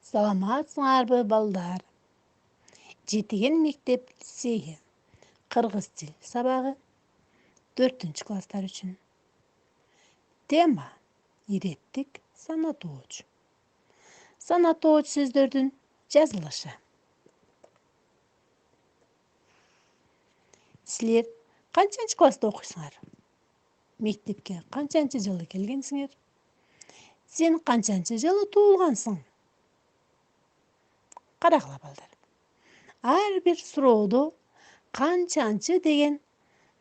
Саламатсыңарбы, балдар? Жетиген мектеп лицейи кыргыз тил сабагы 4-класстар үчүн. Тема: иреттик санатооч. Санатооч сөздөрдүн жазылышы. Силер канчанчы класста окуйсуңар? Мектепке канчанчы жылы келгенсиңер? Сен канчанчы жылы туулгансың? Карагыла, балдар. Ар бир суроодо канчанчы деген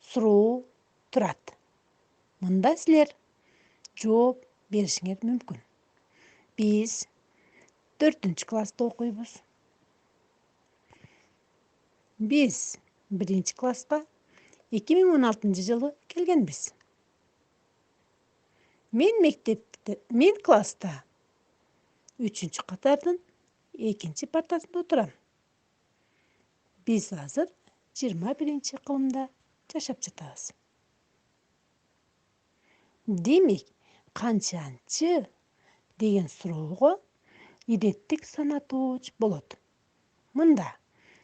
суроо турат. Мында силер жооп беришиңер мүмкүн. Биз 4-класста окуйбуз. Биз 1-класска 2016-жылы келгенбиз. Мен класста 3-катардын 2-партасында отурам. Биз азыр 21-кылымда жашап жатабыз. Демек, канчанчы деген суроого иреттик санатооч болот. Мында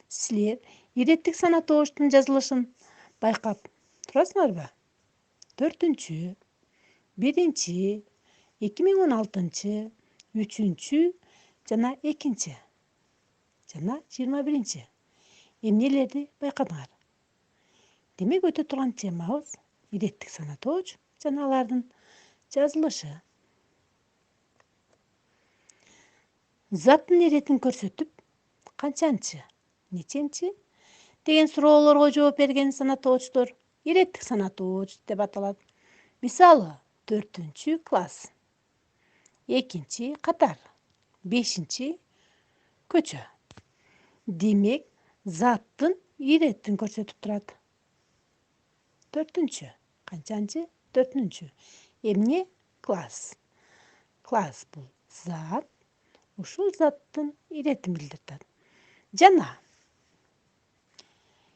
силер иреттик санатооочтун жазылышын байкап турасыңарбы? 4-чү, 1-чи, 2016-чы, 3-чү жана 2-чи жана 21-чи. Эмнелерди байкадыңар? Демек, өтө турган темабыз иреттик санатооч жана алардын жазылышы. Заттын иретин көрсөтүп, канчанчы, неченчи деген суроолорго жооп берген санатоочтор иреттик санатооч деп аталат. Мисалы, 4-класс, 2-чи катар, 5-чи көчө. Демек, заттын иретин көрсөтүп турат. 4-чү, канчанчы? 4-чү. Эмне? Класс. Класс бул зат, ушул заттын иретин билдирет. Жана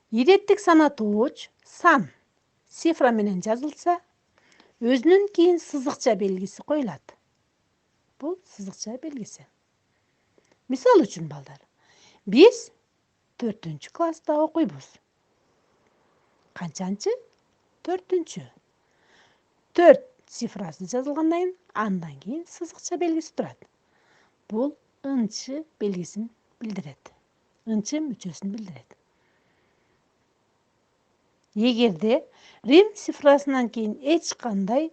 иреттик санатооч сан, цифра менен жазылса, өзүнөн кийин сызыкча белгиси коюлат. Бул сызыкча белгиси. Мисал үчүн, балдар, биз 4-класста окуйбуз. Канчанчы? 4-чү. 4 цифрасы жазылгандан кийин, андан кийин сызыкча белгиси турат. Бул ынчы белгисин билдирет. Ынчы мүчөсүн билдирет. Эгерде Рим цифрасынан кийин эч кандай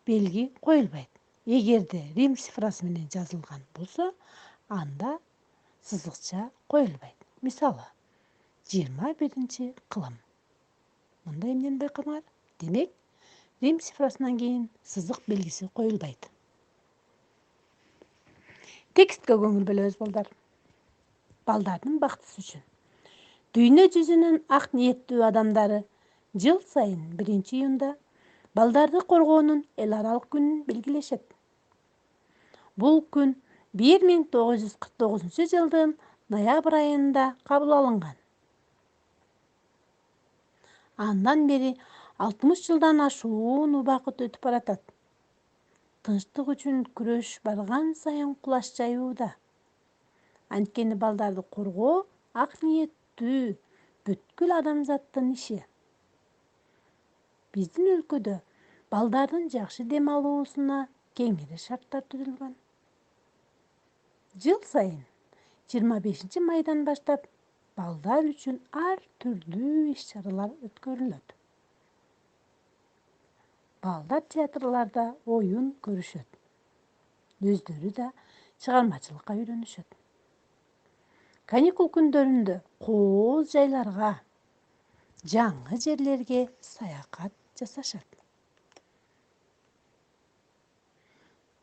белги коюлбайт. Эгерде Рим цифрасы менен жазылган болсо, анда сызыкча коюлбайт. Мисалы, 21-кылым. Мында эмнени байкадыңар? Демек, Рим цифрасынан кийин сызык белгиси коюлбайт. Текстке көңүл бөлөбүз, балдар. Балдардын бактысы үчүн. Дүйнө жүзүнүн ак ниеттүү адамдары жыл сайын 1-июнда балдарды коргоонун эл аралык күнүн белгилешет. Бул күн 1949-жылдын ноябрь айында кабыл алынган. Андан бери 60 жылдан ашуун убакыт өтүп баратат. Тынчтык үчүн күрөш барган сайын кулаш жаюуда. Анткени балдарды коргоо ак ниеттүү бүткүл адамзаттын иши. Биздин өлкөдө балдардын жакшы дем алуусуна кеңири шарттар түзүлгөн. Жыл сайын 25-майдан баштап балдар үчүн ар түрдүү иш-чаралар өткөрүлөт. Балдар театрларда оюн көрүшөт. Өздөрү да чыгармачылыкка үйрөнүшөт. Каникул күндөрүндө кооз жайларга, жаңы жерлерге саякат жасашат.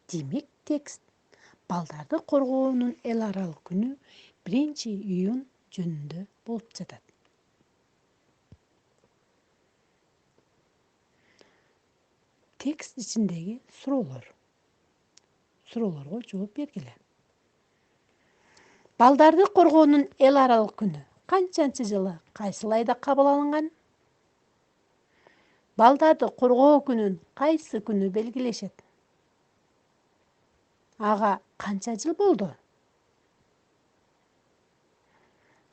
Демек, текст балдарды коргоонун эл аралык күнү 1-июнь жөнүндө болуп жатат. Текст ичиндеги суроолор. Суроолорго жооп бергиле. Балдарды коргоонун эл аралык күнү канчанчы жылы кайсыл айда кабыл алынган? Балдарды коргоо күнүн кайсы күнү белгилешет? Ага канча жыл болду?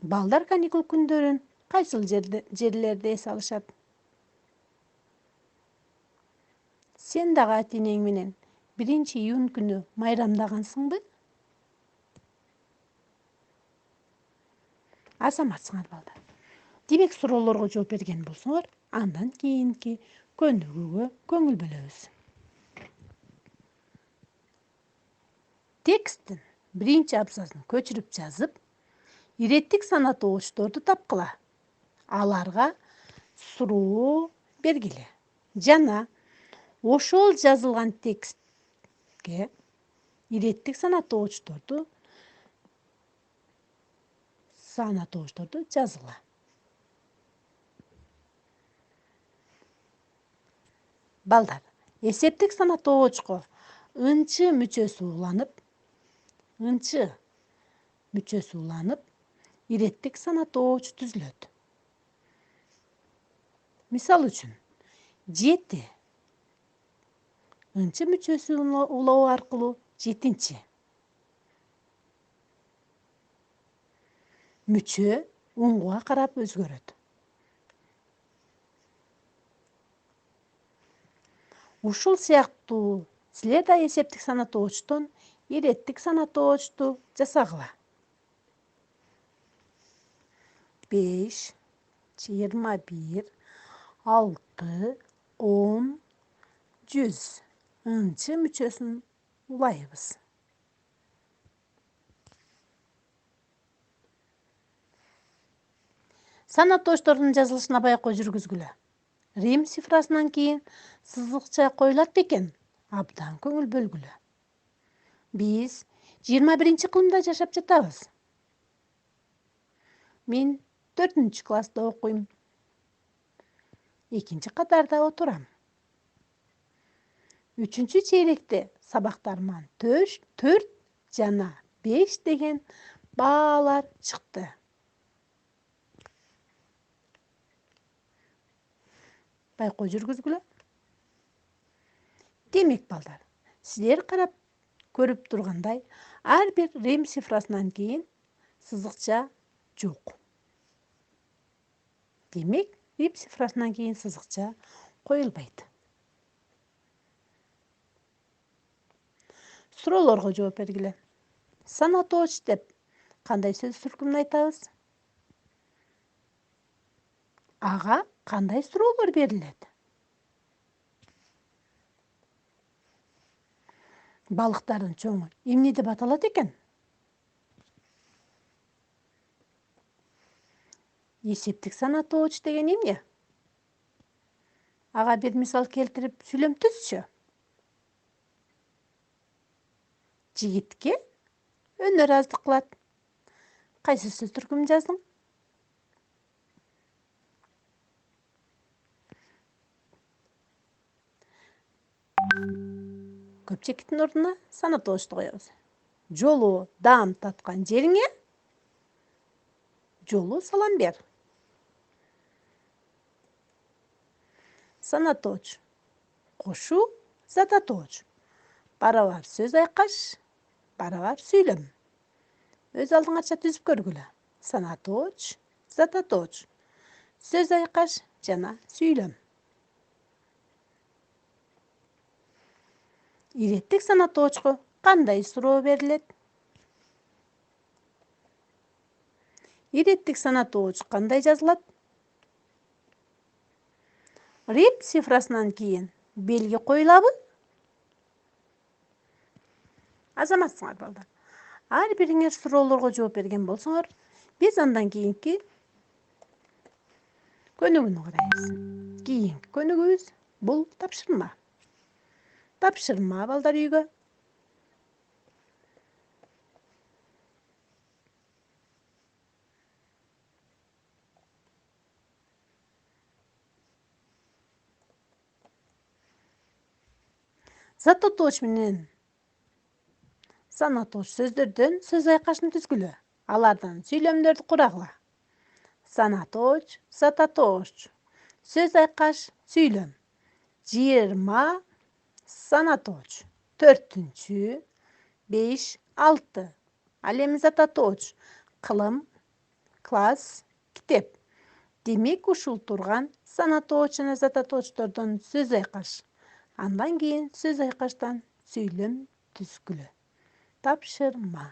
Балдар каникул күндөрүн кайсыл жерлерде эс алышат? Сен дагы ата-энең менен 1-июнь күнү майрамдагансыңбы? Азаматсыңар балдар. Демек суроолорго жооп берген болсоңор, андан кийинки көнүгүүгө көңүл бөлөбүз. Тексттин 1-абзацын көчүрүп жазып, иреттик санатоочторду тапкыла. Аларга суроо бергиле. Жана ошол жазылган текстке иреттик санатоочторду жазыла. Балдар, эсептик санатоочко ынчы мүчөсү уланып, иреттик санатооч түзүлөт. Мисал үчүн, 7 ынчы мүчөсү улоо аркылуу 7-чи. Мүчө уңга карап өзгөрөт. Ушул сыяктуу силер да эсептик санатоочтон иреттик санатоочту жасагыла. 5, 21, 6, 10, 100 ынчы мүчөсүн улайбыз. Санатоочтордун жазылышына байкоо жүргүзгүлө. Рим цифрасынан кийин сызыкча коюлат бекен? Абдан көңүл бөлгүлө. Биз 21-кылымда жашап жатабыз. Мен 4-класста окуйм. 2-катарда отурам. 3-чейректе сабактарыман 4 жана 5 деген баалар чыкты. Байкоо жүргүзгүлө. Демек балдар, силер карап көрүп тургандай, ар бир Рим цифрасынан кийин сызыкча жок. Демек, Рим цифрасынан кийин сызыкча коюлбайт. Суроолорго жооп бергиле. Санатооч деп кандай сөз түркүмүн айтабыз? Ага кандай суроолор берилет? Балыктардын чоңу эмне деп аталат экен? Эсептик санатооч деген эмне? Ага бир мисал келтирип сүйлөмтүзчү. Жигитке өнөр аздык кылат. Кайсы сөз түркүмүн жаздың? Көпчектин ордуна санатоочту коебуз. Жолу даам таткан жериңе жолу салам бер. Санатооч. Кошуу зататооч. Барабар сөз айкаш, барабар сүйлөм. Өз алдыңарча түзүп көргүлө. Санатооч, зататооч. Сөз айкаш жана сүйлөм. Иреттик санатоочко кандай суроо берилет? Иреттик санатооч кандай жазылат? Рим цифрасынан кийин белги коюлабы? Азаматсыңар балдар. Ар бириңер суроолорго жооп берген болсоңор, биз андан кийинки көнүгүүнү карайбыз. Кийинки көнүгүүбүз бул тапшырма. Тапшырма балдар үйгө. Зататооч менен санатооч сөздөрдөн сөз айкашын түзгүлө. Алардан сүйлөмдөрдү курагыла. Санатооч, зататооч. Сөз айкаш, сүйлөм. 20 санатооч. 4-5, 6. Ал эми зататооч. Кылым, класс, китеп. Демек ушул турган санатоочу жана зататоочтордон сөз айкаш. Андан кийин сөз айкаштан сүйлөм түзгүлө. Тапшырма.